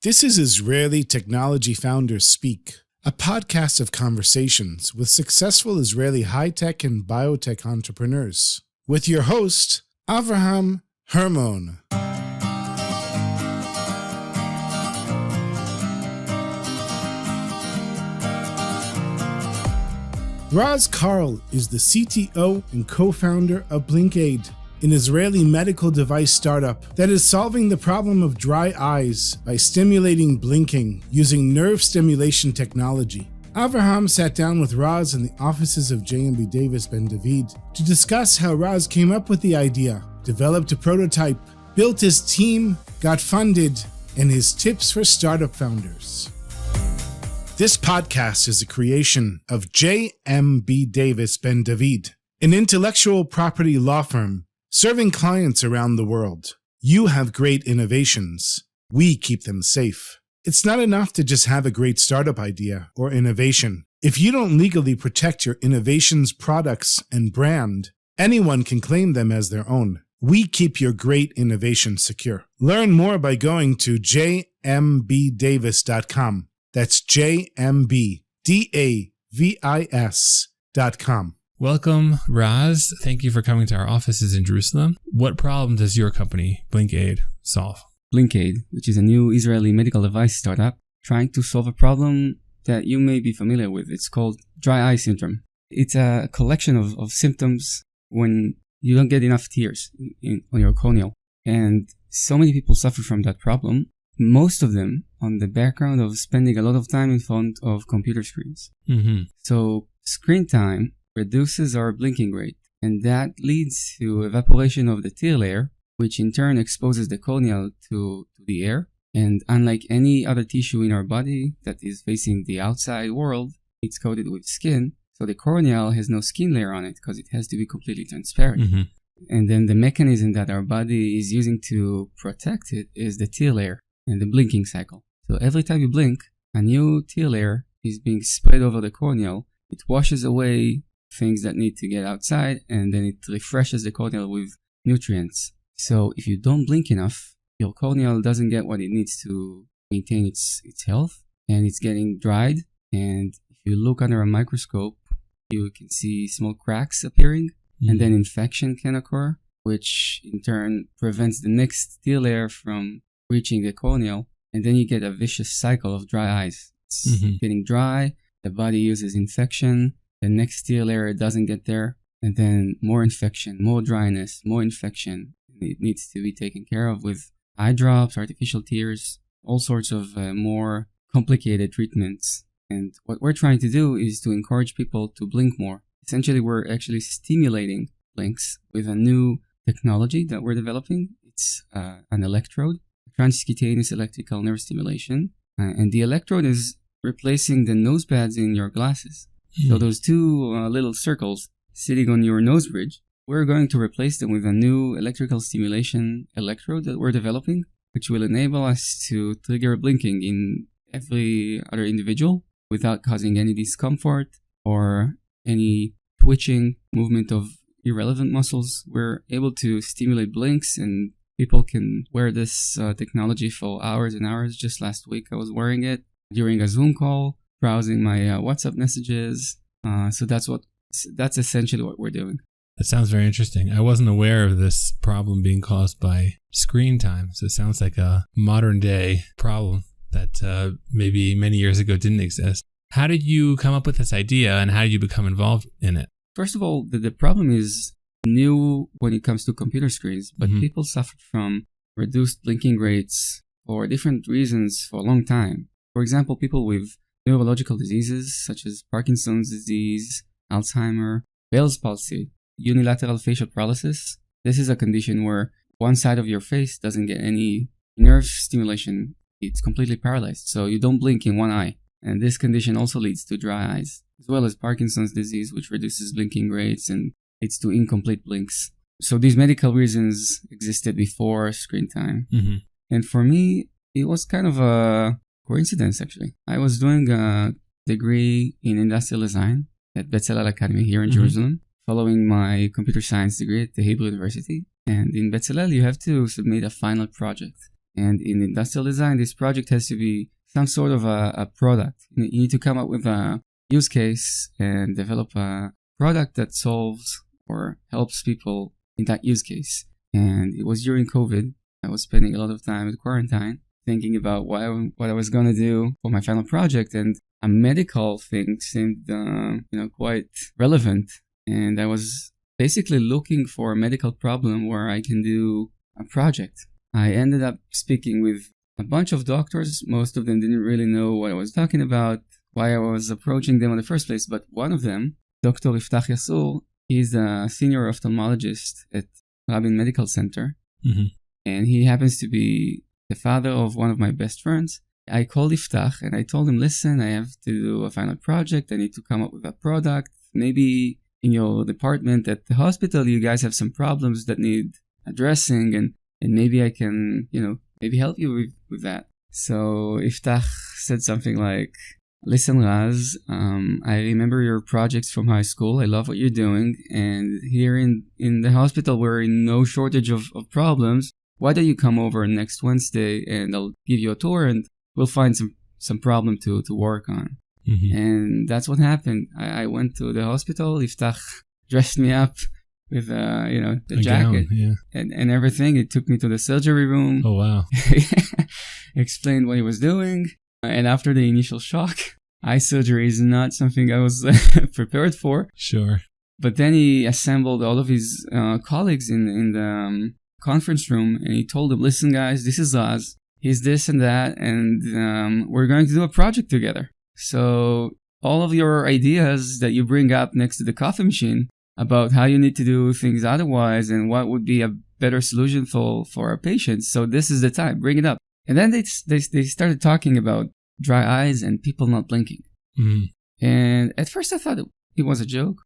This is Israeli Technology Founders Speak, a podcast of conversations with successful Israeli high-tech and biotech entrepreneurs. With your host, Avraham Hermon. Raz Karl is the CTO and co-founder of BlinkAid, an Israeli medical device startup that is solving the problem of dry eyes by stimulating blinking using nerve stimulation technology. Avraham sat down with Raz in the offices of JMB Davis Ben-David to discuss how Raz came up with the idea, developed a prototype, built his team, got funded, and his tips for startup founders. This podcast is a creation of JMB Davis Ben-David, an intellectual property law firm serving clients around the world. You have great innovations. We keep them safe. It's not enough to just have a great startup idea or innovation. If you don't legally protect your innovations, products, and brand, anyone can claim them as their own. We keep your great innovation secure. Learn more by going to jmbdavis.com. That's jmbdavis.com. Welcome, Raz. Thank you for coming to our offices in Jerusalem. What problem does your company, BlinkAid, solve? BlinkAid, which is a new Israeli medical device startup trying to solve a problem that you may be familiar with. It's called dry eye syndrome. It's a collection of symptoms when you don't get enough tears on your corneal. And so many people suffer from that problem, most of them on the background of spending a lot of time in front of computer screens. So screen time reduces our blinking rate, and that leads to evaporation of the tear layer, which in turn exposes the corneal to the air. And unlike any other tissue in our body that is facing the outside world, it's coated with skin. So the corneal has no skin layer on it because it has to be completely transparent. And then the mechanism that our body is using to protect it is the tear layer and the blinking cycle. So every time you blink, a new tear layer is being spread over the corneal. It washes away things that need to get outside, and then it refreshes the corneal with nutrients. So if you don't blink enough, your corneal doesn't get what it needs to maintain its health, and it's getting dried. And if you look under a microscope, you can see small cracks appearing, and then infection can occur, which in turn prevents the next tear layer from reaching the corneal, and then you get a vicious cycle of dry eyes. It's getting dry, the body uses infection, the next tear layer doesn't get there, and then more infection, more dryness, more infection. It needs to be taken care of with eye drops, artificial tears, all sorts of more complicated treatments. And what we're trying to do is to encourage people to blink more. Essentially, we're actually stimulating blinks with a new technology that we're developing. It's an electrode, transcutaneous electrical nerve stimulation. And the electrode is replacing the nose pads in your glasses. So those two little circles sitting on your nose bridge, we're going to replace them with a new electrical stimulation electrode that we're developing, which will enable us to trigger blinking in every other individual without causing any discomfort or any twitching movement of irrelevant muscles. We're able to stimulate blinks, and people can wear this technology for hours and hours. Just last week, I was wearing it during a Zoom call, browsing my WhatsApp messages. So that's essentially what we're doing. That sounds very interesting. I wasn't aware of this problem being caused by screen time. So it sounds like a modern day problem that maybe many years ago didn't exist. How did you come up with this idea, and how did you become involved in it? First of all, the problem is new when it comes to computer screens, but people suffered from reduced blinking rates for different reasons for a long time. For example, people with neurological diseases such as Parkinson's disease, Alzheimer, Bell's palsy, unilateral facial paralysis. This is a condition where one side of your face doesn't get any nerve stimulation. It's completely paralyzed, so you don't blink in one eye. And this condition also leads to dry eyes, as well as Parkinson's disease, which reduces blinking rates and leads to incomplete blinks. So these medical reasons existed before screen time. And for me, it was kind of a coincidence, actually. I was doing a degree in industrial design at Bezalel Academy here in Jerusalem, following my computer science degree at the Hebrew University. And in Bezalel, you have to submit a final project. And in industrial design, this project has to be some sort of a product. You need to come up with a use case and develop a product that solves or helps people in that use case. And it was during COVID. I was spending a lot of time in quarantine thinking about what I was going to do for my final project. And a medical thing seemed, quite relevant. And I was basically looking for a medical problem where I can do a project. I ended up speaking with a bunch of doctors. Most of them didn't really know what I was talking about, why I was approaching them in the first place. But one of them, Dr. Iftach Yassur, is a senior ophthalmologist at Rabin Medical Center. Mm-hmm. And he happens to be the father of one of my best friends. I called Iftach and I told him, listen, I have to do a final project. I need to come up with a product. Maybe in your department at the hospital, you guys have some problems that need addressing, and maybe I can, maybe help you with that. So Iftach said something like, listen, Raz, I remember your projects from high school. I love what you're doing. And here in the hospital, we're in no shortage of problems. Why don't you come over next Wednesday and I'll give you a tour and we'll find some problem to work on. Mm-hmm. And that's what happened. I went to the hospital. Iftach dressed me up with, the jacket and everything. It took me to the surgery room. Oh, wow. Explained what he was doing. And after the initial shock, eye surgery is not something I was prepared for. Sure. But then he assembled all of his colleagues in the conference room, and he told them, listen, guys, this is Raz. He's this and that, and we're going to do a project together. So all of your ideas that you bring up next to the coffee machine about how you need to do things otherwise and what would be a better solution for our patients. So this is the time. Bring it up. And then they started talking about dry eyes and people not blinking. Mm-hmm. And at first I thought it was a joke.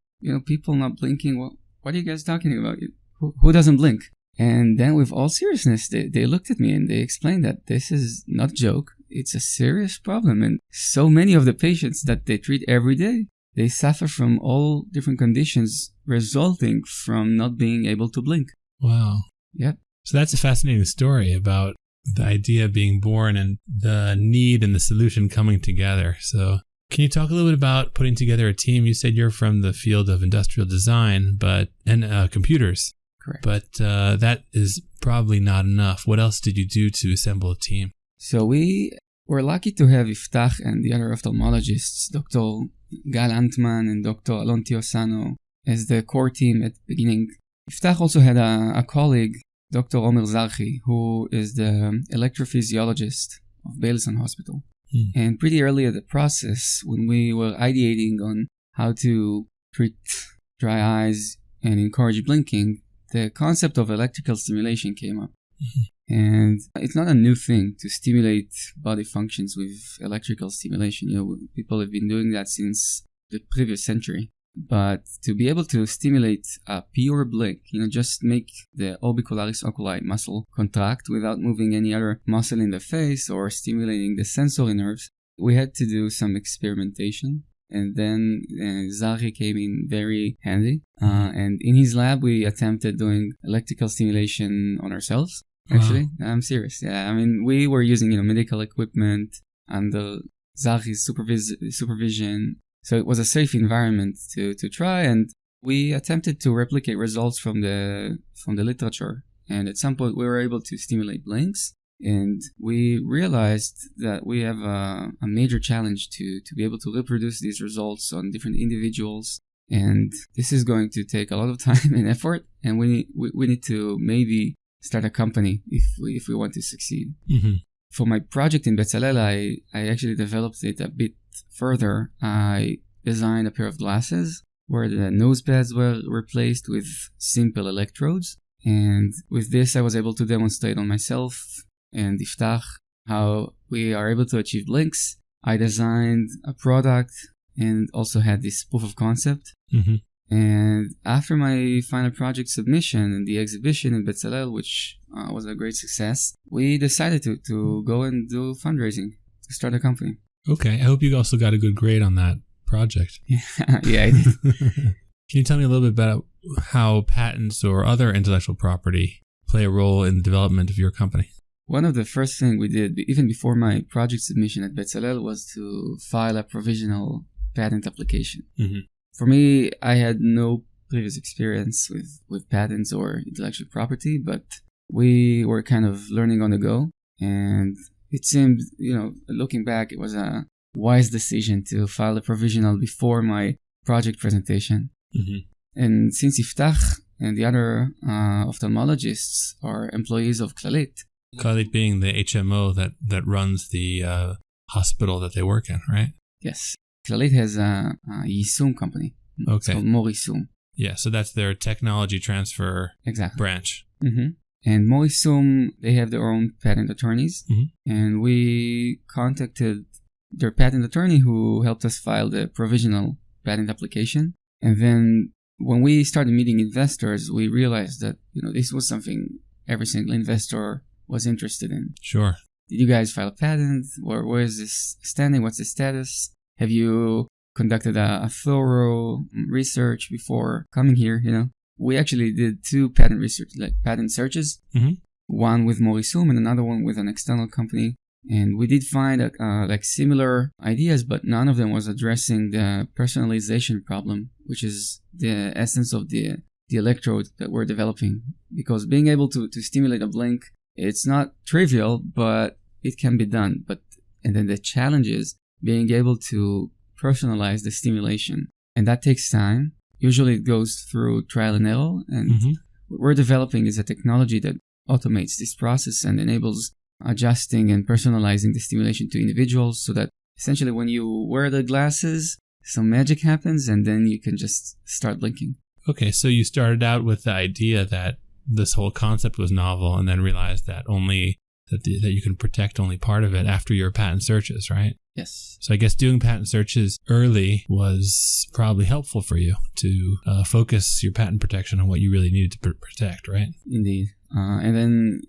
People not blinking. What are you guys talking about? Who doesn't blink? And then with all seriousness, they looked at me and they explained that this is not a joke. It's a serious problem. And so many of the patients that they treat every day, they suffer from all different conditions resulting from not being able to blink. Wow. Yep. So that's a fascinating story about the idea being born and the need and the solution coming together. So can you talk a little bit about putting together a team? You said you're from the field of industrial design and computers. Correct. But that is probably not enough. What else did you do to assemble a team? So we were lucky to have Iftach and the other ophthalmologists, Dr. Gal Antman and Dr. Alon Tiosano, as the core team at the beginning. Iftach also had a colleague, Dr. Omer Zarchi, who is the electrophysiologist of Beilinson Hospital. And pretty early in the process, when we were ideating on how to treat dry eyes and encourage blinking, the concept of electrical stimulation came up. Mm-hmm. And it's not a new thing to stimulate body functions with electrical stimulation. People have been doing that since the previous century. But to be able to stimulate a pure blink, just make the orbicularis oculi muscle contract without moving any other muscle in the face or stimulating the sensory nerves, we had to do some experimentation. And then Zari came in very handy. And in his lab, we attempted doing electrical stimulation on ourselves. Actually, wow. I'm serious. Yeah, we were using medical equipment under Zari's supervision. So it was a safe environment to try, and we attempted to replicate results from the literature. And at some point, we were able to stimulate blinks. And we realized that we have a major challenge to be able to reproduce these results on different individuals. And this is going to take a lot of time and effort. And we need to maybe start a company if we want to succeed. Mm-hmm. For my project in Betzalel, I actually developed it a bit further. I designed a pair of glasses where the nose pads were replaced with simple electrodes. And with this, I was able to demonstrate on myself and Iftach how we are able to achieve blinks. I designed a product and also had this proof of concept. Mm-hmm. And after my final project submission and the exhibition in Betzalel, which was a great success, we decided to go and do fundraising to start a company. Okay, I hope you also got a good grade on that project. Yeah, I did. Can you tell me a little bit about how patents or other intellectual property play a role in the development of your company? one of the first things we did, even before my project submission at Bezalel, was to file a provisional patent application. Mm-hmm. For me, I had no previous experience with patents or intellectual property, but we were kind of learning on the go. And it seemed, looking back, it was a wise decision to file a provisional before my project presentation. Mm-hmm. And since Iftach and the other ophthalmologists are employees of Clalit. Clalit being the HMO that runs the hospital that they work in, right? Yes. Clalit has a Yisum company. Okay. It's called Morisum. Yeah, so that's their technology transfer Exactly. branch. Mm-hmm. And Morisum, they have their own patent attorneys. Mm-hmm. And we contacted their patent attorney who helped us file the provisional patent application. And then when we started meeting investors, we realized that, this was something every single investor was interested in. Sure. Did you guys file a patent? Where is this standing? What's the status? Have you conducted a thorough research before coming here? We actually did 2 patent searches. Mm-hmm. One with Morisum and another one with an external company. And we did find similar ideas, but none of them was addressing the personalization problem, which is the essence of the electrode that we're developing. Because being able to stimulate a blink, it's not trivial, but it can be done. And then the challenge is being able to personalize the stimulation. And that takes time. Usually it goes through trial and error. And Mm-hmm. what we're developing is a technology that automates this process and enables adjusting and personalizing the stimulation to individuals so that essentially when you wear the glasses, some magic happens and then you can just start blinking. Okay, so you started out with the idea that this whole concept was novel and then realized that that you can protect only part of it after your patent searches, right? Yes. So I guess doing patent searches early was probably helpful for you to focus your patent protection on what you really needed to protect, right? Indeed. And then,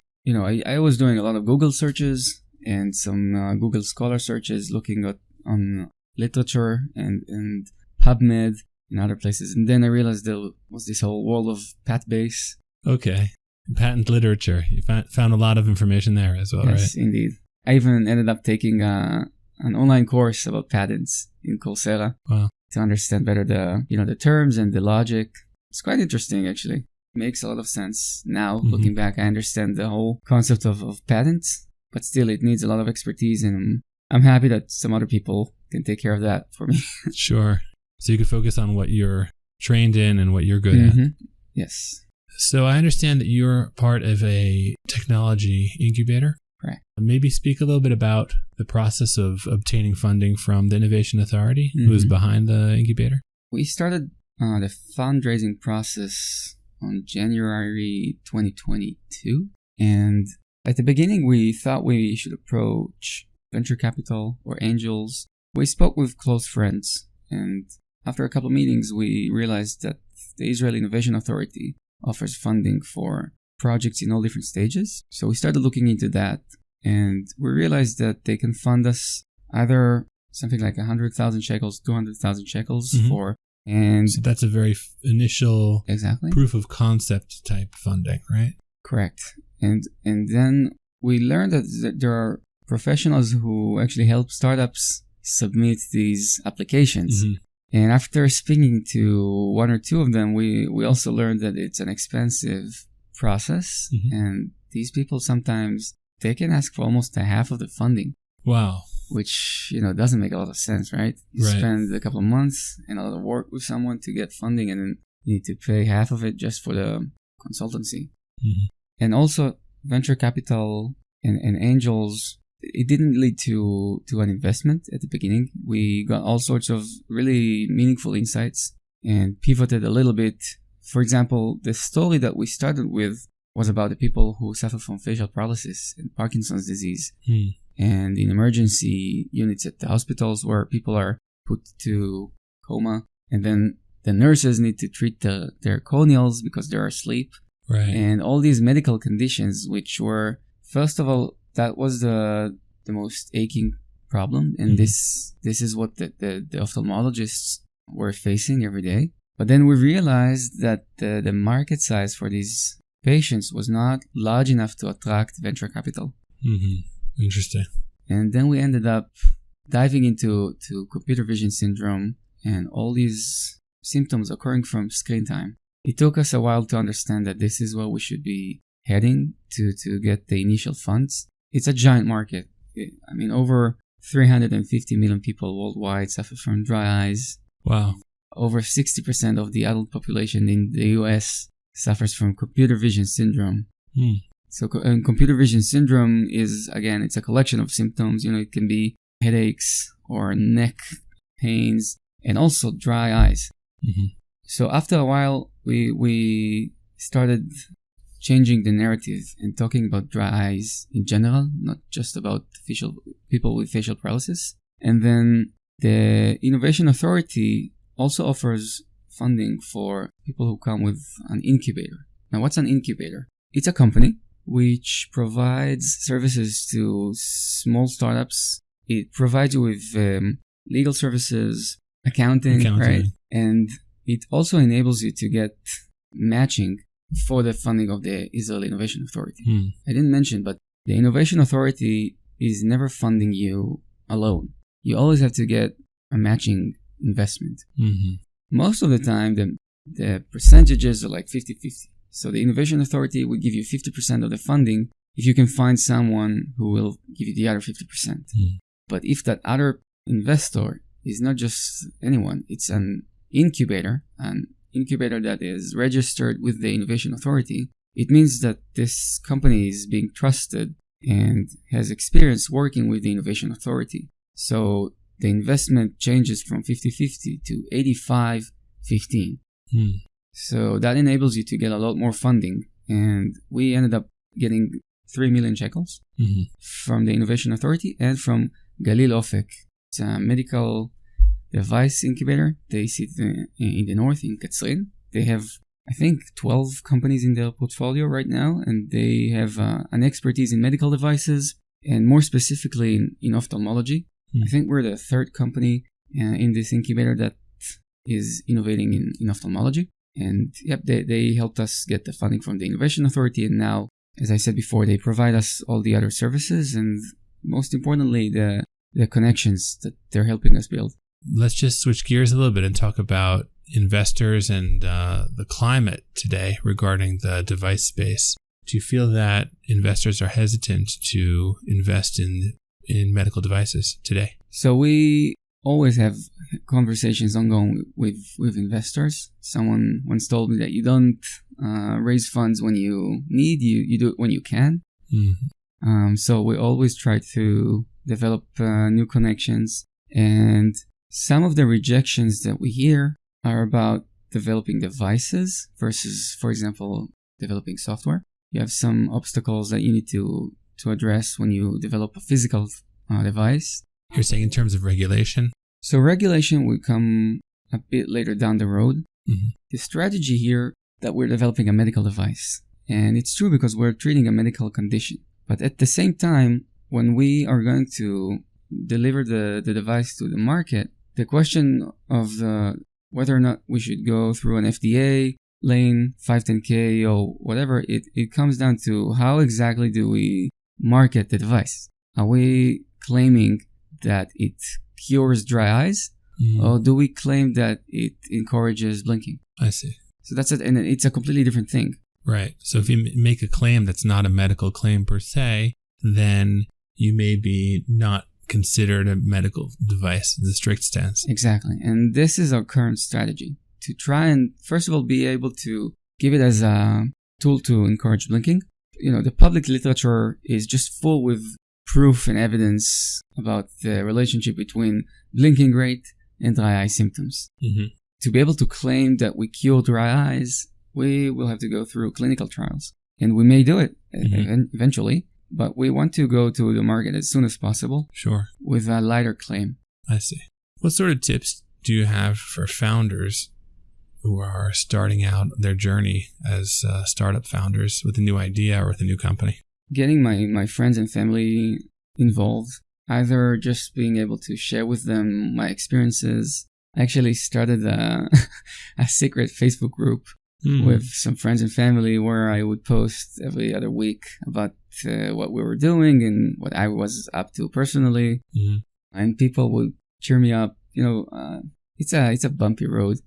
I was doing a lot of Google searches and some Google Scholar searches looking on literature and PubMed and other places. And then I realized there was this whole world of PatBase. Okay. Patent literature. You found a lot of information there as well, Yes, right? indeed. I even ended up taking an online course about patents in Coursera. Wow. To understand better the terms and the logic. It's quite interesting, actually. It makes a lot of sense now. Mm-hmm. Looking back, I understand the whole concept of patents, but still it needs a lot of expertise, and I'm happy that some other people can take care of that for me. Sure. So you could focus on what you're trained in and what you're good Mm-hmm. at. Yes. So I understand that you're part of a technology incubator. Right. Maybe speak a little bit about the process of obtaining funding from the Innovation Authority, who is Mm-hmm. behind the incubator. We started the fundraising process on January 2022. And at the beginning, we thought we should approach venture capital or angels. We spoke with close friends. And after a couple of meetings, we realized that the Israel Innovation Authority offers funding for projects in all different stages. So we started looking into that. And we realized that they can fund us either something like 100,000 shekels, 200,000 shekels Mm-hmm. for. And So that's a very initial exactly. proof of concept type funding, right? Correct. And then we learned that there are professionals who actually help startups submit these applications. Mm-hmm. And after speaking to one or two of them, we also learned that it's an expensive process. Mm-hmm. And these people sometimes, they can ask for almost a half of the funding. Wow. Which, doesn't make a lot of sense, right? You Right. spend a couple of months and a lot of work with someone to get funding, and then you need to pay half of it just for the consultancy. Mm-hmm. And also, venture capital and angels, it didn't lead to an investment at the beginning. We got all sorts of really meaningful insights and pivoted a little bit. For example, the story that we started with was about the people who suffer from facial paralysis and Parkinson's disease. Hmm. And in emergency units at the hospitals where people are put to coma. And then the nurses need to treat their corneals because they're asleep. Right. And all these medical conditions, which were, first of all, that was the most aching problem. And Mm-hmm. this is what the ophthalmologists were facing every day. But then we realized that the market size for these patients was not large enough to attract venture capital. Interesting. And then we ended up diving into computer vision syndrome and all these symptoms occurring from screen time. It took us a while to understand that this is where we should be heading to get the initial funds. It's a giant market. I mean, over 350 million people worldwide suffer from dry eyes. Wow. Over 60% of the adult population in the US suffers from computer vision syndrome. So computer vision syndrome is, again, it's a collection of symptoms. It can be headaches or neck pains and also dry eyes. So after a while, we started changing the narrative and talking about dry eyes in general, not just about people with facial paralysis. And then the Innovation Authority also offers funding for people who come with an incubator. Now, what's an incubator? It's a company which provides services to small startups. It provides you with legal services, accounting, right? And it also enables you to get matching for the funding of the Israel Innovation Authority. I didn't mention, but the Innovation Authority is never funding you alone. You always have to get a matching investment. Most of the time, the percentages are like 50-50. So the Innovation Authority will give you 50% of the funding if you can find someone who will give you the other 50%. But if that other investor is not just anyone, it's an incubator that is registered with the Innovation Authority, it means that this company is being trusted and has experience working with the Innovation Authority. So the investment changes from 50-50 to 85-15. So that enables you to get a lot more funding. And we ended up getting 3 million shekels from the Innovation Authority and from Galil Ofek. It's a medical device incubator. They sit in the north, in Katzrin. They have, I think, 12 companies in their portfolio right now, and they have an expertise in medical devices, and more specifically in ophthalmology. I think we're the third company in this incubator that is innovating in ophthalmology. And yep, they helped us get the funding from the Innovation Authority, and now, as I said before, they provide us all the other services, and most importantly, the connections that they're helping us build. Let's just switch gears a little bit and talk about investors and the climate today regarding the device space. Do you feel that investors are hesitant to invest in medical devices today? So we always have conversations ongoing with investors. Someone once told me that you don't raise funds when you need, you do it when you can. So we always try to develop new connections, and some of the rejections that we hear are about developing devices versus, for example, developing software. You have some obstacles that you need to address when you develop a physical device. You're saying in terms of regulation? So regulation will come a bit later down the road. The strategy here that we're developing a medical device. And it's true because we're treating a medical condition. But at the same time, when we are going to deliver the device to the market, the question of whether or not we should go through an FDA lane, 510K or whatever, it comes down to how exactly do we market the device? Are we claiming that it cures dry eyes, or do we claim that it encourages blinking? I see. So that's it, and it's a completely different thing. Right. So if you make a claim that's not a medical claim per se, then you may be not considered a medical device in the strict sense. Exactly. And this is our current strategy, to try and, first of all, be able to give it as a tool to encourage blinking. The public literature is just full with proof and evidence about the relationship between blinking rate and dry eye symptoms. To be able to claim that we cure dry eyes, we will have to go through clinical trials. And we may do it eventually, but we want to go to the market as soon as possible. Sure. With a lighter claim. I see. What sort of tips do you have for founders who are starting out their journey as startup founders with a new idea or with a new company? Getting my friends and family involved, either just being able to share with them my experiences. I actually started a secret Facebook group with some friends and family where I would post every other week about what we were doing and what I was up to personally. Mm-hmm. And people would cheer me up. It's a bumpy road,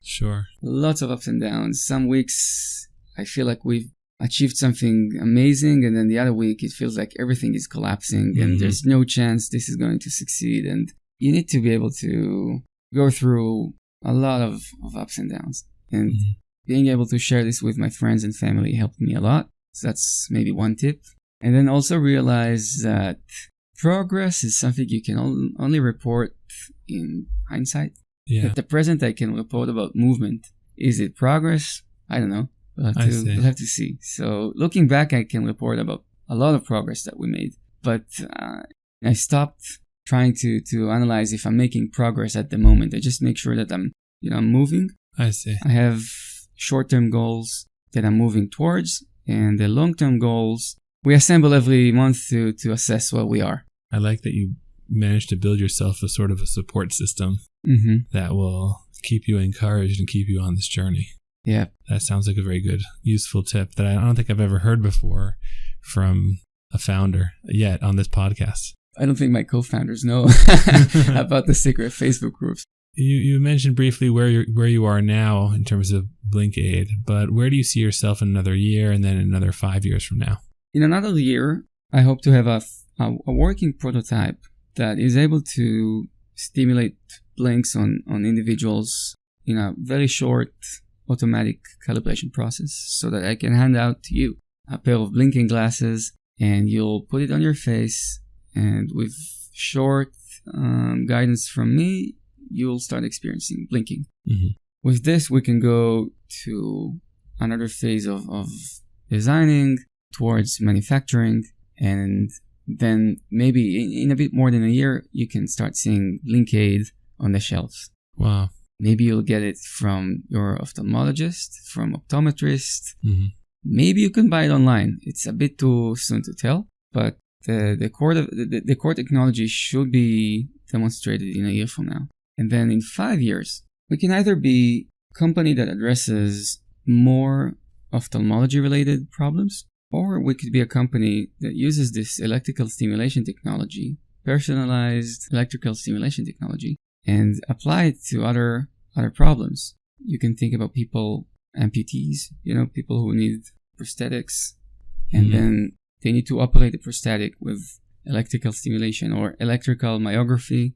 Sure. lots of ups and downs. Some weeks I feel like we've achieved something amazing, and then the other week it feels like everything is collapsing and there's no chance this is going to succeed. And you need to be able to go through a lot of ups and downs. And being able to share this with my friends and family helped me a lot. So that's maybe one tip. And then also realize that progress is something you can only report in hindsight. Yeah. At the present, I can report about movement. Is it progress? I don't know. We'll have to see. So looking back, I can report about a lot of progress that we made. But I stopped trying to analyze if I'm making progress at the moment. I just make sure that I'm moving. I see. I have short-term goals that I'm moving towards, and the long-term goals we assemble every month to assess where we are. I like that you managed to build yourself a sort of a support system that will keep you encouraged and keep you on this journey. Yeah. That sounds like a very good, useful tip that I don't think I've ever heard before from a founder yet on this podcast. I don't think my co-founders know about the secret Facebook groups. You mentioned briefly where you are now in terms of BlinkAid, but where do you see yourself in another year and then another 5 years from now? In another year, I hope to have a working prototype that is able to stimulate blinks on individuals in a very short automatic calibration process, so that I can hand out to you a pair of blinking glasses and you'll put it on your face, and with short guidance from me, you'll start experiencing blinking. With this, we can go to another phase of designing towards manufacturing, and then maybe in a bit more than a year, you can start seeing BlinkAid on the shelves. Wow. Maybe you'll get it from your ophthalmologist, from optometrist. Maybe you can buy it online. It's a bit too soon to tell, but the core technology should be demonstrated in a year from now. And then in 5 years, we can either be a company that addresses more ophthalmology-related problems, or we could be a company that uses this electrical stimulation technology, personalized electrical stimulation technology, and apply it to other problems. You can think about amputees, people who need prosthetics, and then they need to operate the prosthetic with electrical stimulation or electrical myography,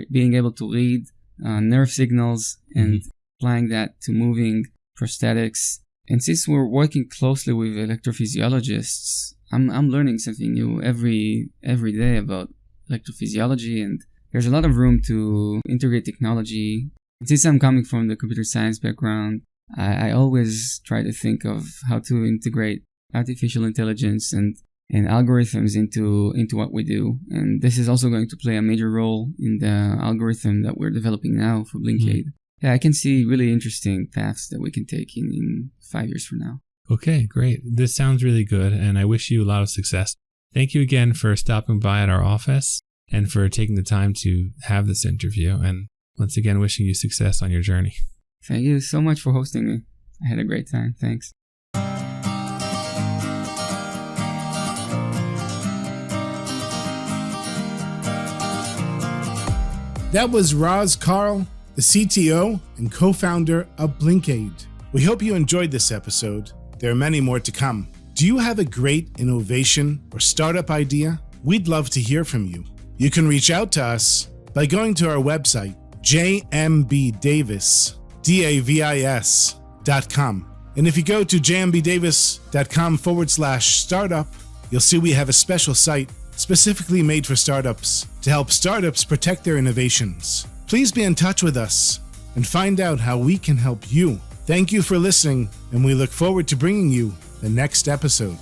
being able to read nerve signals and applying that to moving prosthetics. And since we're working closely with electrophysiologists, I'm learning something new every day about electrophysiology, and there's a lot of room to integrate technology. And since I'm coming from the computer science background, I always try to think of how to integrate artificial intelligence and algorithms into what we do. And this is also going to play a major role in the algorithm that we're developing now for BlinkAid. Yeah, I can see really interesting paths that we can take in 5 years from now. Okay, great. This sounds really good, and I wish you a lot of success. Thank you again for stopping by at our office and for taking the time to have this interview. And once again, wishing you success on your journey. Thank you so much for hosting me. I had a great time. Thanks. That was Raz Karl, the CTO and co-founder of BlinkAid. We hope you enjoyed this episode. There are many more to come. Do you have a great innovation or startup idea? We'd love to hear from you. You can reach out to us by going to our website, jmbdavis.com. And if you go to jmbdavis.com/startup, you'll see we have a special site specifically made for startups to help startups protect their innovations. Please be in touch with us and find out how we can help you. Thank you for listening, and we look forward to bringing you the next episode.